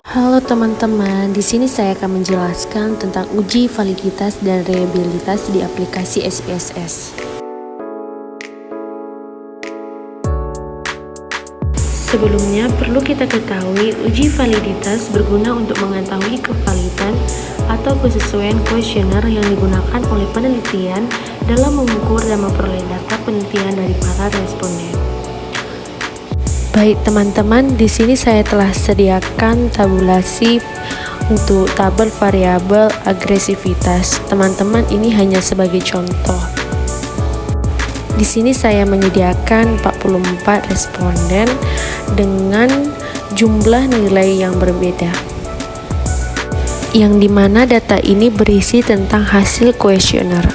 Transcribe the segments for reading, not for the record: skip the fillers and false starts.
Halo teman-teman, di sini saya akan menjelaskan tentang uji validitas dan reliabilitas di aplikasi SPSS. Sebelumnya, perlu kita ketahui uji validitas berguna untuk mengetahui kevalidan atau kesesuaian kuesioner yang digunakan oleh penelitian dalam mengukur dan memperoleh data penelitian dari para responden. Baik teman-teman, di sini saya telah sediakan tabulasi untuk tabel variabel agresivitas. Teman-teman, ini hanya sebagai contoh. Di sini saya menyediakan 44 responden dengan jumlah nilai yang berbeda, yang dimana data ini berisi tentang hasil kuesioner.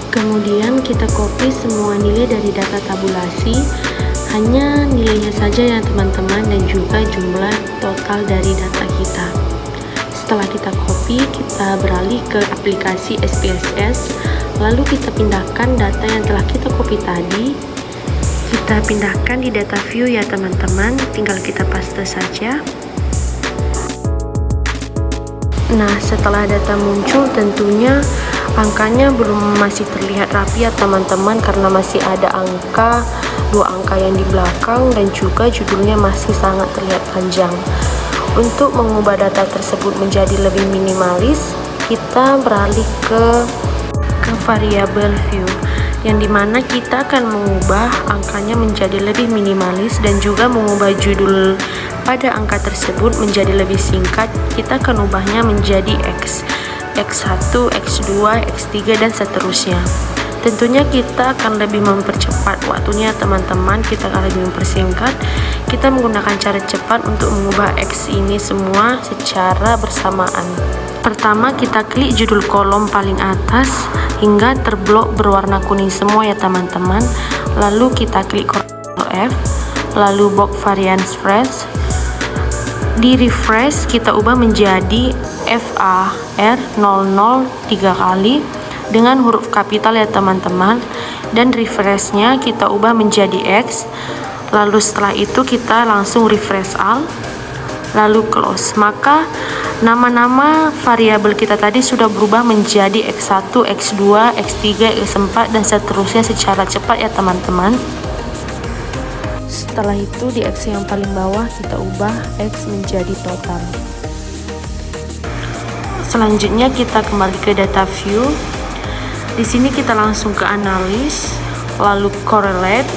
Kemudian kita copy semua nilai dari data tabulasi, hanya nilainya saja ya teman-teman, dan juga jumlah total dari data kita. Setelah kita copy, kita beralih ke aplikasi SPSS, lalu kita pindahkan data yang telah kita copy tadi, kita pindahkan di data view ya teman-teman, tinggal kita paste saja. Nah, setelah data muncul tentunya angkanya masih terlihat rapi ya teman-teman, karena masih ada dua angka yang di belakang, dan juga judulnya masih sangat terlihat panjang. Untuk mengubah data tersebut menjadi lebih minimalis, kita beralih ke variabel view, yang dimana kita akan mengubah angkanya menjadi lebih minimalis dan juga mengubah judul pada angka tersebut menjadi lebih singkat. Kita akan ubahnya menjadi X1, X2, X3, dan seterusnya. Tentunya kita akan lebih mempercepat waktunya teman-teman, kita akan lebih mempersingkat. Kita menggunakan cara cepat untuk mengubah X ini semua secara bersamaan. Pertama, kita klik judul kolom paling atas hingga terblok berwarna kuning semua ya teman-teman. Lalu kita klik Ctrl F, lalu box variance fresh. Di refresh kita ubah menjadi FAR00 3 kali dengan huruf kapital ya teman-teman, dan refreshnya kita ubah menjadi X. Lalu setelah itu kita langsung refresh all, lalu close. Maka nama-nama variabel kita tadi sudah berubah menjadi X1, X2, X3, X4, dan seterusnya secara cepat ya teman-teman. Setelah itu di X yang paling bawah kita ubah X menjadi total. Selanjutnya kita kembali ke data view. Di sini kita langsung ke analis, lalu correlate,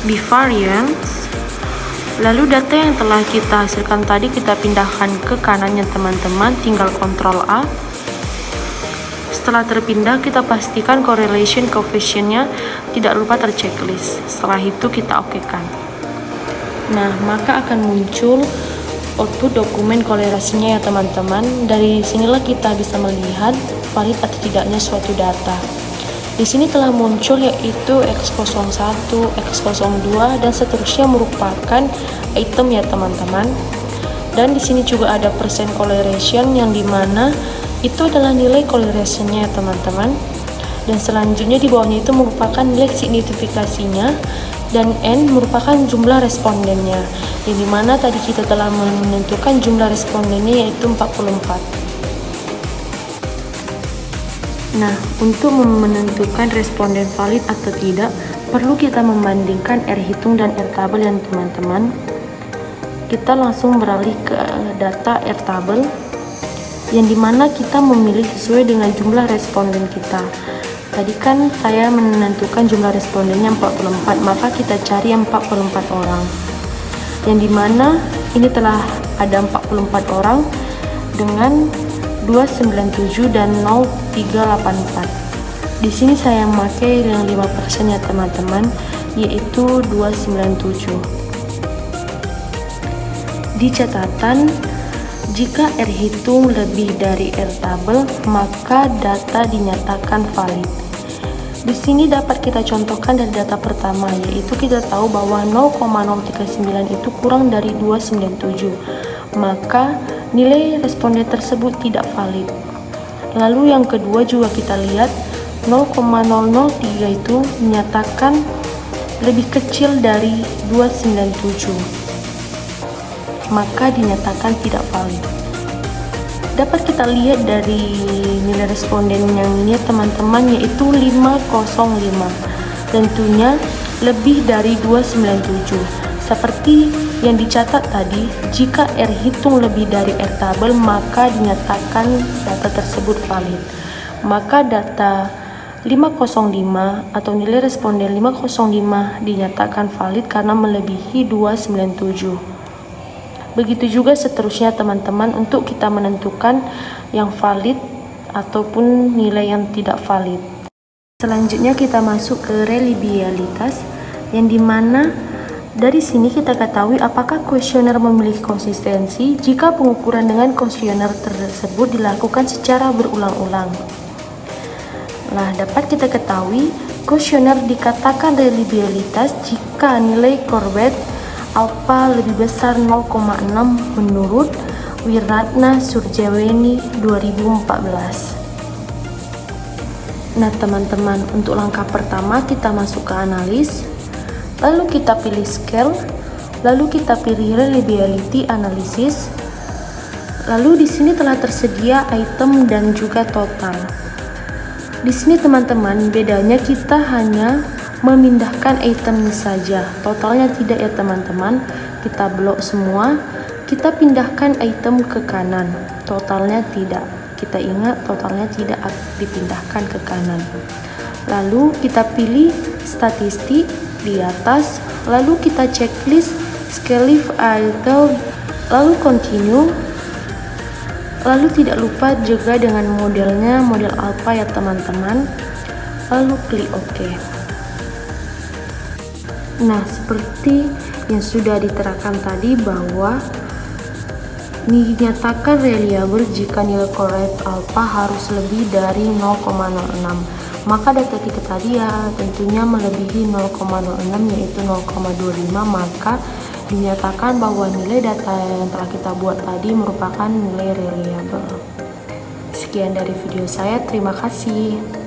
bivariance, lalu data yang telah kita hasilkan tadi kita pindahkan ke kanannya teman-teman, tinggal Ctrl A. Setelah terpindah, kita pastikan correlation coefficient-nya tidak lupa terchecklist. Setelah itu kita okekan. Nah, maka akan muncul output dokumen korelasinya ya teman-teman. Dari sinilah kita bisa melihat valid atau tidaknya suatu data. Di sini telah muncul yaitu X01, X02, dan seterusnya merupakan item ya teman-teman. Dan di sini juga ada percent correlation, yang dimana itu adalah nilai correlation-nya ya teman-teman. Dan selanjutnya di bawahnya itu merupakan nilai signifikasinya, dan N merupakan jumlah respondennya, yang dimana tadi kita telah menentukan jumlah respondennya yaitu 44. Nah, untuk menentukan responden valid atau tidak, perlu kita membandingkan R hitung dan R tabel ya teman-teman. Kita langsung beralih ke data R tabel, yang dimana kita memilih sesuai dengan jumlah responden kita. Tadi kan saya menentukan jumlah respondennya 44, maka kita cari 44 orang, yang dimana ini telah ada 44 orang dengan 297 dan 0384. Di sini saya memakai yang 5% ya teman-teman, yaitu 297. Di catatan, jika R hitung lebih dari R tabel, maka data dinyatakan valid. Di sini dapat kita contohkan dari data pertama, yaitu kita tahu bahwa 0,039 itu kurang dari 297, maka nilai responden tersebut tidak valid. Lalu yang kedua juga kita lihat 0,003 itu dinyatakan lebih kecil dari 297. maka dinyatakan tidak valid. Dapat kita lihat dari nilai responden yang ini teman-teman, yaitu 505. Tentunya lebih dari 297. Seperti yang dicatat tadi, jika R hitung lebih dari R tabel maka dinyatakan data tersebut valid. Maka data 505 atau nilai responden 505 dinyatakan valid karena melebihi 297. Begitu juga seterusnya teman-teman untuk kita menentukan yang valid ataupun nilai yang tidak valid. Selanjutnya kita masuk ke reliabilitas, yang dimana dari sini kita ketahui apakah kuesioner memiliki konsistensi jika pengukuran dengan kuesioner tersebut dilakukan secara berulang-ulang. Nah, dapat kita ketahui kuesioner dikatakan reliabilitas jika nilai Corbett alpha lebih besar 0,6 menurut Wiratna Surjaweni 2014. Nah teman-teman, untuk langkah pertama kita masuk ke analis, lalu kita pilih scale, lalu kita pilih reliability analysis, lalu di sini telah tersedia item dan juga total. Di sini teman-teman, bedanya kita hanya memindahkan itemnya saja, totalnya tidak ya teman-teman. Kita blok semua, kita pindahkan item ke kanan, totalnya tidak. Kita ingat totalnya tidak dipindahkan ke kanan. Lalu kita pilih statistik di atas, lalu kita checklist scale item, lalu continue, lalu tidak lupa juga dengan modelnya, model alpha ya teman-teman, lalu klik OK. Nah, seperti yang sudah diterangkan tadi bahwa dinyatakan reliable jika nilai correct alpha harus lebih dari 0,06. Maka data kita tadi ya tentunya melebihi 0,06 yaitu 0,25, maka dinyatakan bahwa nilai data yang telah kita buat tadi merupakan nilai reliable. Sekian dari video saya, terima kasih.